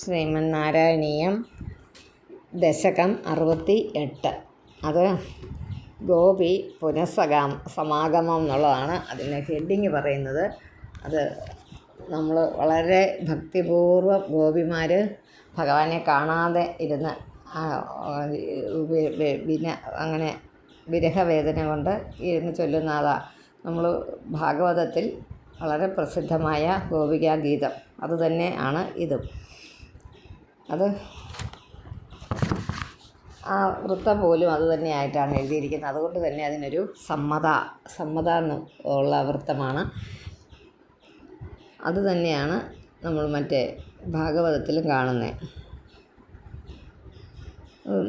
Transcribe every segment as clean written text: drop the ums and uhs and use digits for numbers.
ശ്രീമന്നാരായണീയം ദശകം 68. അത് ഗോപി സമാഗമം എന്നുള്ളതാണ് അതിൻ്റെ ഹെഡിങ് പറയുന്നത്. അത് നമ്മൾ വളരെ ഭക്തിപൂർവ്വം ഗോപിമാർ ഭഗവാനെ കാണാതെ ഇരുന്ന് അങ്ങനെ വിരഹവേദന കൊണ്ട് ഇരുന്ന് ചൊല്ലുന്നതാ. നമ്മൾ ഭാഗവതത്തിൽ വളരെ പ്രസിദ്ധമായ ഗോപികാഗീതം അതുതന്നെ ആണ് ഇതും. അത് ആ വൃത്തം പോലും അതുതന്നെയായിട്ടാണ് എഴുതിയിരിക്കുന്നത്. അതുകൊണ്ട് തന്നെ അതിനൊരു സമ്മത എന്നുള്ള വൃത്തമാണ്. അതുതന്നെയാണ് നമ്മൾ മറ്റേ ഭാഗവതത്തിലും കാണുന്നത്.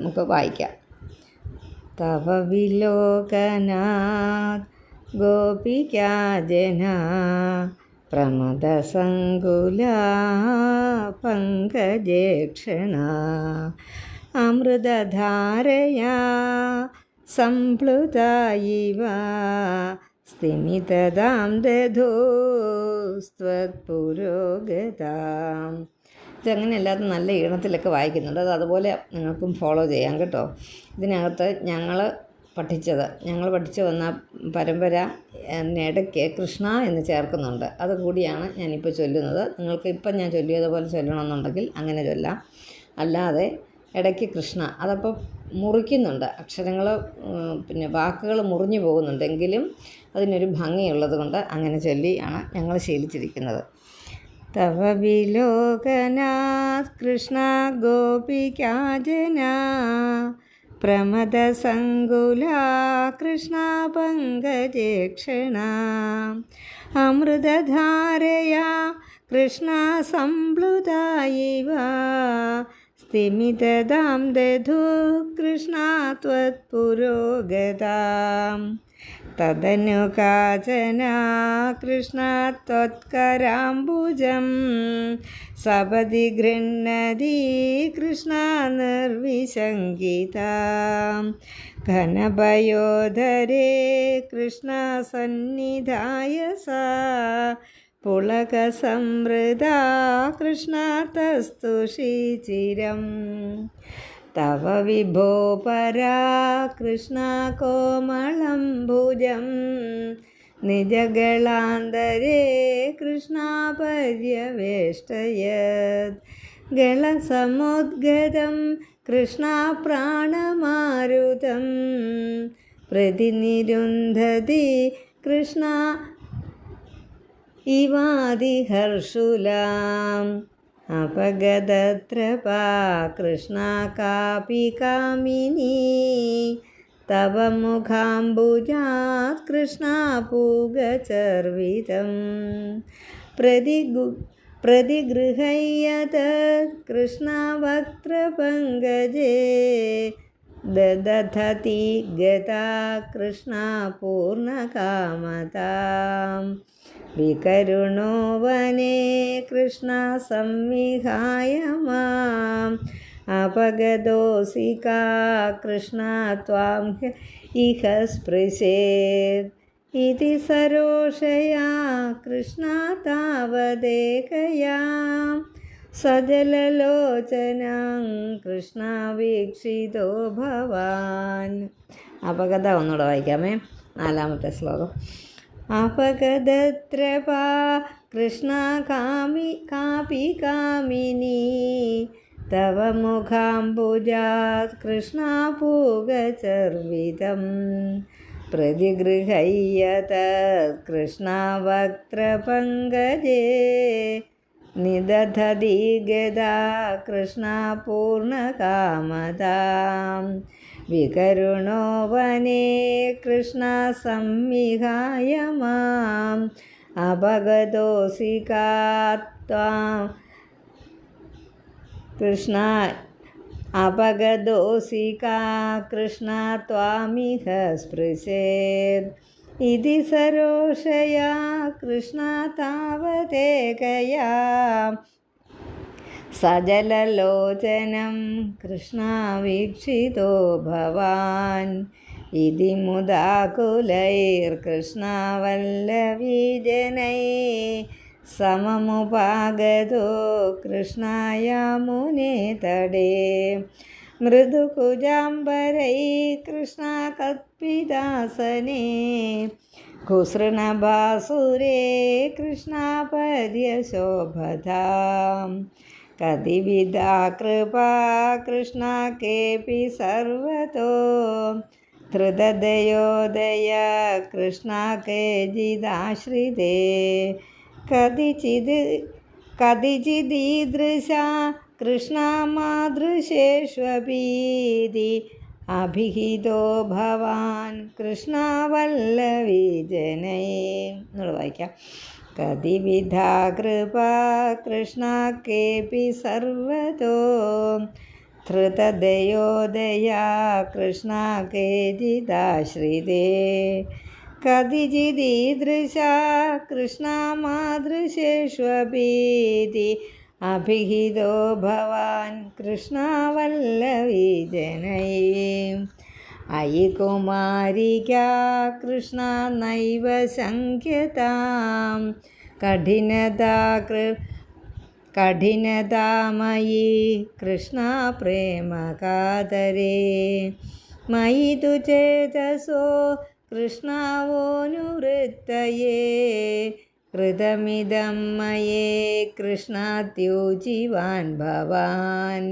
നമുക്ക് വായിക്കാം. തവ വിലോകനാത് ഗോപികാജനാ പ്രമദസങ്കുലാ പങ്കജേക്ഷണാ അമൃതധാരയാ സംപ്ലുതാ ഇവ സ്തിമിതതാം ദധൂസ്ത്വത്പുരോഗതാം. ഇതങ്ങനെയല്ലാതെ നല്ല ഈണത്തിലൊക്കെ വായിക്കുന്നുണ്ട്. അത് അതുപോലെ നിങ്ങൾക്കും ഫോളോ ചെയ്യാം കേട്ടോ. ഇതിനകത്ത് ഞങ്ങൾ പഠിച്ചു വന്ന പരമ്പര ഇടയ്ക്ക് കൃഷ്ണ എന്ന് ചേർക്കുന്നുണ്ട്. അതുകൂടിയാണ് ഞാനിപ്പോൾ ചൊല്ലുന്നത്. നിങ്ങൾക്ക് ഇപ്പം ഞാൻ ചൊല്ലിയതുപോലെ ചൊല്ലണമെന്നുണ്ടെങ്കിൽ അങ്ങനെ ചൊല്ലാം. അല്ലാതെ ഇടയ്ക്ക് കൃഷ്ണ അതപ്പോൾ മുറിക്കുന്നുണ്ട്. അക്ഷരങ്ങൾ പിന്നെ വാക്കുകൾ മുറിഞ്ഞു പോകുന്നുണ്ടെങ്കിലും അതിനൊരു ഭംഗിയുള്ളത് കൊണ്ട് അങ്ങനെ ചൊല്ലിയാണ് ഞങ്ങൾ ശീലിച്ചിരിക്കുന്നത്. തവ വിലോകനാത് കൃഷ്ണ ഗോപികാജനാ പ്രമദസങ്കുലാ കൃഷ്ണ പങ്കജേക്ഷണാ അമൃതധാരയാ കൃഷ്ണ സംപ്ലുതാ ഇവ സ്തിമിതതാം ദധൂ കൃഷ്ണ ത്വത്പുരോഗതാം. തദനു കാചന കൃഷ്ണ ത്വത്കരാംബുജം സപദി ഗൃഹ്ണതി കൃഷ്ണ നിർവിശങ്കിതാ ഘനഭയോധരേ കൃഷ്ണ സന്നിധായ സാ പുളകസംവൃതാ കൃഷ്ണ തസ്തുഷിചിരം. തവ വിഭോ പരാ കൃഷ്ണ കോമളംബുജം നിജഗളാന്തരേ കൃഷ്ണ പര്യവേഷ്ടയത് ഗളസമുദ്ഗതം കൃഷ്ണ പ്രാണമാരുതം പ്രതിനിരുന്ധതി കൃഷ്ണ ഇവാദിഹർഷുലാം അപഗതത്രപാ കൃഷ്ണ കാപി കാമിനി തവ മുഖാംബുജാത് കൃഷ്ണ പൂഗചർവിതം പ്രതിഗൃഹ്യത് കൃഷ്ണ വക്ത്രപങ്കജേ ദദധതി ഗതാ കൃഷ്ണ പൂർണ്ണകാമതാം വികരുണോ വനേ കൃഷ്ണ സംവിഹായ മാം അപഗതോസികാ കൃഷ്ണ ത്വാം ഇഹ സ്പൃശേത് ഇതി സരോഷയാ കൃഷ്ണ താവദേകയാ സജലലോചനം കൃഷ്ണ വീക്ഷിതോ ഭവാൻ. അപഗത ഒന്നുകൂടെ വായിക്കാമേ. 4ാമത്തെ ശ്ലോകം. അപഗതത്രപാ കൃഷ്ണ കാപി കാമിനി തവ മുഖാംബുജാത് കൃഷ്ണ പൂഗചർവിതം പ്രതിഗൃഹ്യത് കൃഷ്ണ വക്ത്രപങ്കജേ നിദധതി ഗദാ കൃഷ്ണ പൂർണ്ണകാമതാം വികരുണോ വനേ കൃഷ്ണ സംവിഹായ മാം അപഗതോസികാ ത്വാം കൃഷ്ണ അപഗതോസികാ കൃഷ്ണ ത്വാമിഹ സ്പൃശേത് ഇതി സരോഷയാ കൃഷ്ണ താവദേകയാ സജലലോചനം കൃഷ്ണ വീക്ഷിതോ ഭവാൻ ഇതി മുദാകുലൈർകൃഷ്ണ വല്ലഭീജനൈ സമമുപാഗതോ കൃഷ്ണായ മുനെ തടേ മൃദുകുജാംബരൈ കൃഷ്ണ കൽപ്പിതാസനേ കുസൃണഭാസുരേ കൃഷ്ണ പര്യശോഭതാം കതിവിധാ കൃപാ കൃഷ്ണ കേപി സർവതോ ധൃതദയോദയ കൃഷ്ണ കേജിദാശ്രിതേ കതിചിദീദൃശ കൃഷ്ണ മാതൃശേഷ്വപീതി അഭിഹിതോ ഭവാൻ കൃഷ്ണ വല്ലവി ജനൈ എന്നോട് വായിക്കാം. കതിവിധാ കൃപാ കൃഷ്ണ കേപി സർവതോ ധൃതദയോദയ കൃഷ്ണ കേജിദാശ്രിതേ കതിചിദീദൃശ കൃഷ്ണ മാതൃശേഷ്വപീതി അഭിഹിതോ ഭവാൻ കൃഷ്ണ വല്ലവി ജനൈ അയി കുമാരിക കൃഷ്ണ നൈവ ശങ്ക്യതാം കഠിനതാമയി കൃഷ്ണ പ്രേമകാതരേ മയി തു ചേതസോ കൃഷ്ണവോനുവൃത്തയേ കൃതമിദം മയേ കൃഷ്ണാത്യുജിവാൻ ഭവാൻ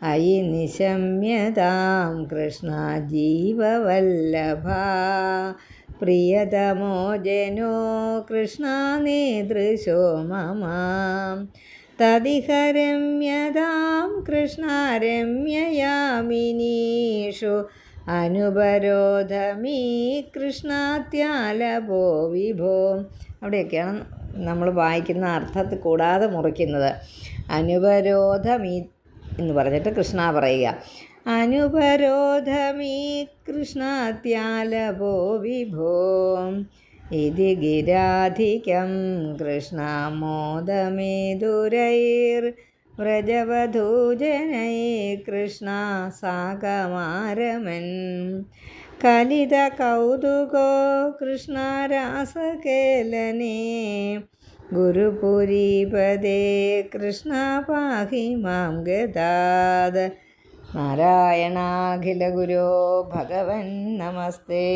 അയി നിശമ്യതാം കൃഷ്ണ ജീവവല്ലഭ പ്രിയതമോ ജനോ കൃഷ്ണ നേതൃശോ മമ തദിഹ രമ്യതാം കൃഷ്ണ രമ്യയാമിനീഷു അനുപരോധമീ കൃഷ്ണാത്യാലപോ വിഭോ. അവിടെയൊക്കെയാണ് നമ്മൾ വായിക്കുന്ന അർത്ഥത്തിൽ കൂടാതെ മുറിക്കുന്നത്. അനുപരോധമീ എന്ന് പറഞ്ഞിട്ട് കൃഷ്ണ പറയുക. അനുപരോധമീ കൃഷ്ണാത്യാലപോ വിഭോ ഇതി ഗിരാധികം കൃഷ്ണ മോദമേതുരൈർ വ്രജവധൂജനൈ കൃഷ്ണ സാകമാരമൻ കലിത കൗതുകോ കൃഷ്ണ രാസകേലനേ ഗുരുപുരീപദേ കൃഷ്ണ പാഹി മാം ഗതാദ്. നാരായണാഖില ഗുരോ ഭഗവൻ നമസ്തേ.